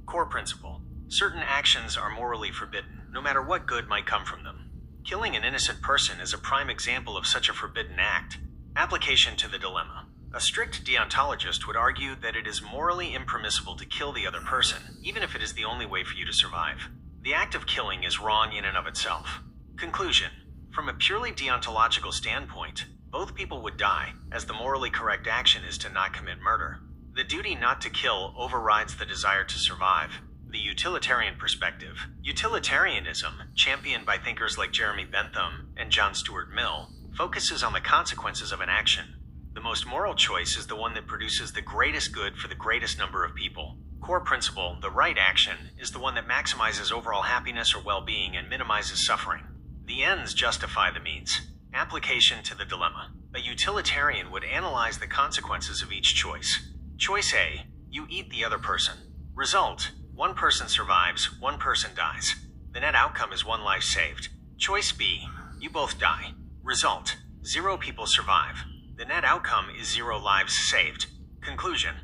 Core principle. Certain actions are morally forbidden, no matter what good might come from them. Killing an innocent person is a prime example of such a forbidden act. Application to the dilemma. A strict deontologist would argue that it is morally impermissible to kill the other person, even if it is the only way for you to survive. The act of killing is wrong in and of itself. Conclusion. From a purely deontological standpoint, both people would die, as the morally correct action is to not commit murder. The duty not to kill overrides the desire to survive. The utilitarian perspective. Utilitarianism, championed by thinkers like Jeremy Bentham and John Stuart Mill, focuses on the consequences of an action. The most moral choice is the one that produces the greatest good for the greatest number of people. Core principle, the right action, is the one that maximizes overall happiness or well-being and minimizes suffering. The ends justify the means. Application to the dilemma. A utilitarian would analyze the consequences of each choice. Choice A, you eat the other person. Result, one person survives, one person dies. The net outcome is one life saved. Choice B, you both die. Result, 0 people survive. The net outcome is 0 lives saved. Conclusion.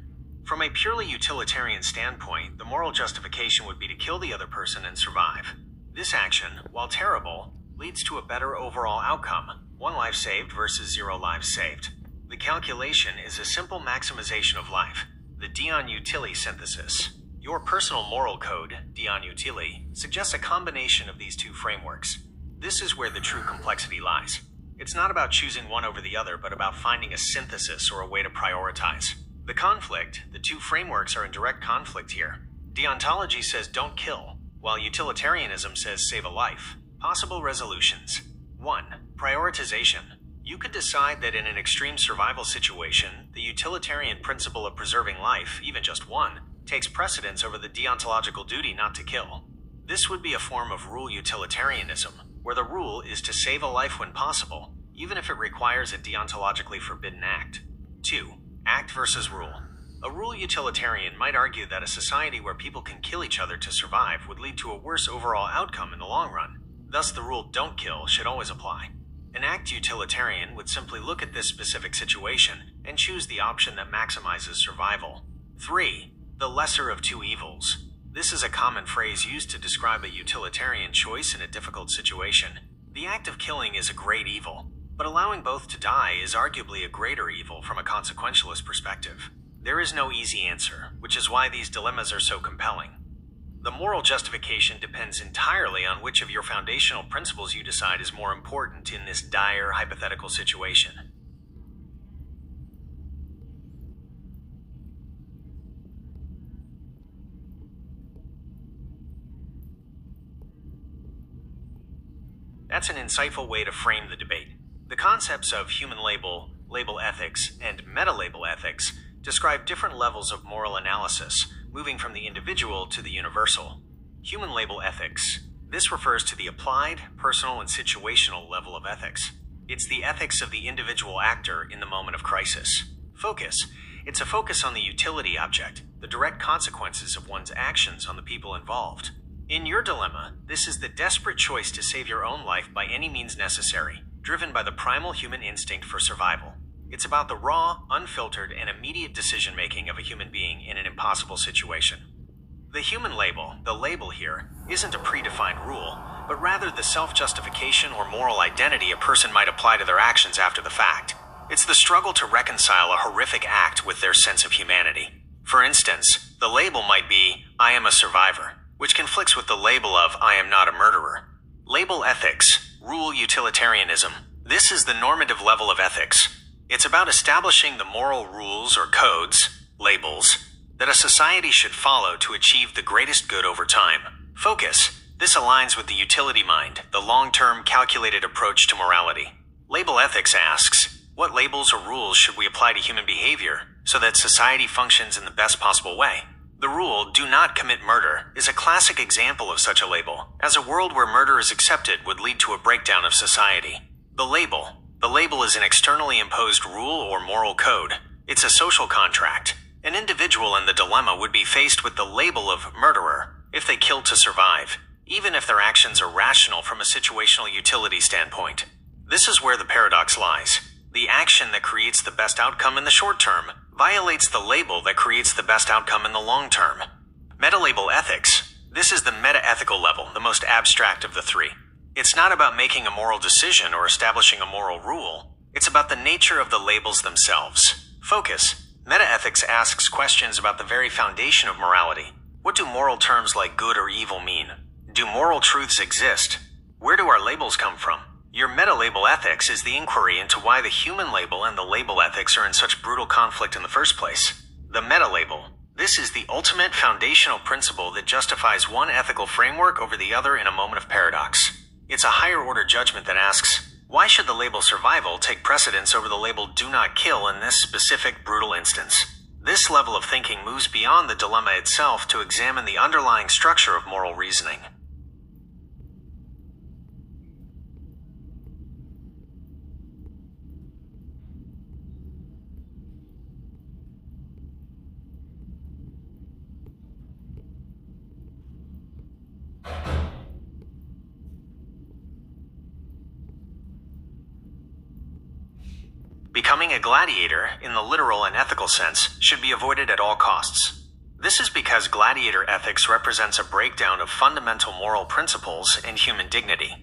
From a purely utilitarian standpoint, the moral justification would be to kill the other person and survive. This action, while terrible, leads to a better overall outcome, 1 life saved versus 0 lives saved. The calculation is a simple maximization of life, the Dionutility Synthesis. Your personal moral code, Dionutility, suggests a combination of these two frameworks. This is where the true complexity lies. It's not about choosing one over the other, but about finding a synthesis or a way to prioritize. The conflict, the two frameworks are in direct conflict here. Deontology says don't kill, while utilitarianism says save a life. Possible resolutions. 1. Prioritization. You could decide that in an extreme survival situation, the utilitarian principle of preserving life, even just one, takes precedence over the deontological duty not to kill. This would be a form of rule utilitarianism, where the rule is to save a life when possible, even if it requires a deontologically forbidden act. 2. Act versus rule. A rule utilitarian might argue that a society where people can kill each other to survive would lead to a worse overall outcome in the long run. Thus, the rule don't kill should always apply. An act utilitarian would simply look at this specific situation and choose the option that maximizes survival. 3. The lesser of two evils. This is a common phrase used to describe a utilitarian choice in a difficult situation. The act of killing is a great evil, but allowing both to die is arguably a greater evil from a consequentialist perspective. There is no easy answer, which is why these dilemmas are so compelling. The moral justification depends entirely on which of your foundational principles you decide is more important in this dire hypothetical situation. That's an insightful way to frame the debate. The concepts of humanlabel, label ethics, and metalabel ethics describe different levels of moral analysis, moving from the individual to the universal. Humanlabel ethics. This refers to the applied, personal, and situational level of ethics. It's the ethics of the individual actor in the moment of crisis. Focus. It's a focus on the utility object, the direct consequences of one's actions on the people involved. In your dilemma, this is the desperate choice to save your own life by any means necessary, driven by the primal human instinct for survival. It's about the raw, unfiltered, and immediate decision-making of a human being in an impossible situation. The human label, the label here, isn't a predefined rule, but rather the self-justification or moral identity a person might apply to their actions after the fact. It's the struggle to reconcile a horrific act with their sense of humanity. For instance, the label might be, I am a survivor, which conflicts with the label of, I am not a murderer. Label ethics, rule utilitarianism. This is the normative level of ethics. It's about establishing the moral rules or codes, labels, that a society should follow to achieve the greatest good over time. Focus. This aligns with the utility mind, the long-term calculated approach to morality. Label ethics asks, what labels or rules should we apply to human behavior so that society functions in the best possible way? The rule, do not commit murder, is a classic example of such a label, as a world where murder is accepted would lead to a breakdown of society. The label is an externally imposed rule or moral code. It's a social contract. An individual in the dilemma would be faced with the label of murderer if they kill to survive, even if their actions are rational from a situational utility standpoint. This is where the paradox lies. The action that creates the best outcome in the short term violates the label that creates the best outcome in the long term. Metalabel ethics. This is the meta-ethical level, the most abstract of the three. It's not about making a moral decision or establishing a moral rule. It's about the nature of the labels themselves. Focus. Metaethics asks questions about the very foundation of morality. What do moral terms like good or evil mean? Do moral truths exist? Where do our labels come from? Your metalabel ethics is the inquiry into why the human label and the label ethics are in such brutal conflict in the first place. The metalabel. This is the ultimate foundational principle that justifies one ethical framework over the other in a moment of paradox. It's a higher order judgment that asks, why should the label survival take precedence over the label do not kill in this specific brutal instance? This level of thinking moves beyond the dilemma itself to examine the underlying structure of moral reasoning. Becoming a gladiator, in the literal and ethical sense, should be avoided at all costs. This is because gladiator ethics represents a breakdown of fundamental moral principles and human dignity.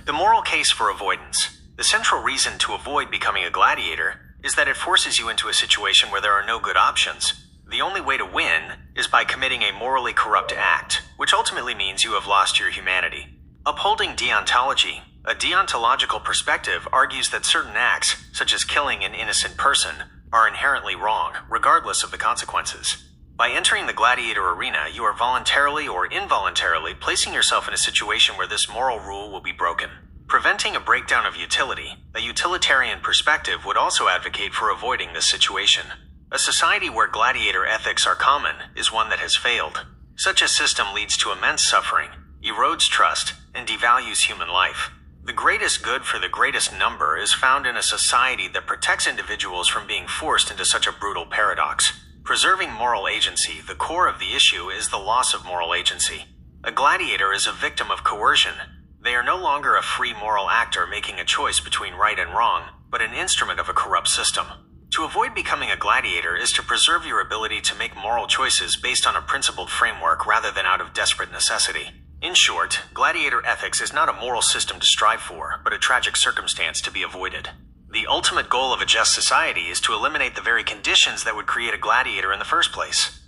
The moral case for avoidance. The central reason to avoid becoming a gladiator is that it forces you into a situation where there are no good options. The only way to win is by committing a morally corrupt act, which ultimately means you have lost your humanity. Upholding deontology, a deontological perspective argues that certain acts, such as killing an innocent person, are inherently wrong, regardless of the consequences. By entering the gladiator arena, you are voluntarily or involuntarily placing yourself in a situation where this moral rule will be broken. Preventing a breakdown of utility, a utilitarian perspective would also advocate for avoiding this situation. A society where gladiator ethics are common is one that has failed. Such a system leads to immense suffering, erodes trust, and devalues human life. The greatest good for the greatest number is found in a society that protects individuals from being forced into such a brutal paradox. Preserving moral agency, the core of the issue is the loss of moral agency. A gladiator is a victim of coercion. They are no longer a free moral actor making a choice between right and wrong, but an instrument of a corrupt system. To avoid becoming a gladiator is to preserve your ability to make moral choices based on a principled framework rather than out of desperate necessity. In short, gladiator ethics is not a moral system to strive for, but a tragic circumstance to be avoided. The ultimate goal of a just society is to eliminate the very conditions that would create a gladiator in the first place.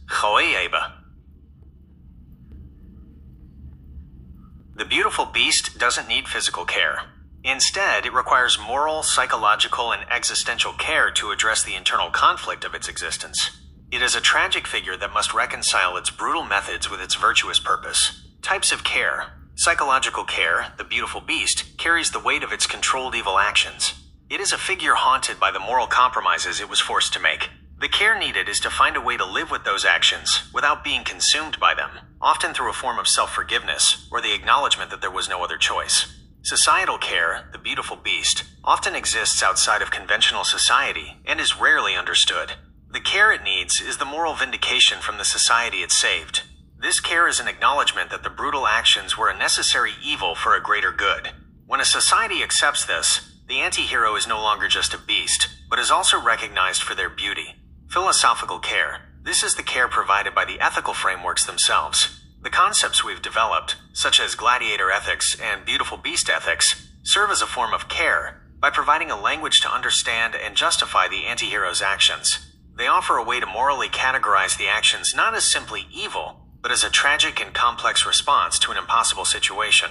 The beautiful beast doesn't need physical care. Instead, it requires moral, psychological, and existential care to address the internal conflict of its existence. It is a tragic figure that must reconcile its brutal methods with its virtuous purpose. Types of care. Psychological care, the beautiful beast, carries the weight of its controlled evil actions. It is a figure haunted by the moral compromises it was forced to make. The care needed is to find a way to live with those actions without being consumed by them, often through a form of self-forgiveness or the acknowledgement that there was no other choice. Societal care, the beautiful beast, often exists outside of conventional society and is rarely understood. The care it needs is the moral vindication from the society it saved. This care is an acknowledgement that the brutal actions were a necessary evil for a greater good. When a society accepts this, the anti-hero is no longer just a beast, but is also recognized for their beauty. Philosophical care. This is the care provided by the ethical frameworks themselves. The concepts we've developed, such as gladiator ethics and beautiful beast ethics, serve as a form of care by providing a language to understand and justify the anti-hero's actions. They offer a way to morally categorize the actions not as simply evil, but as a tragic and complex response to an impossible situation.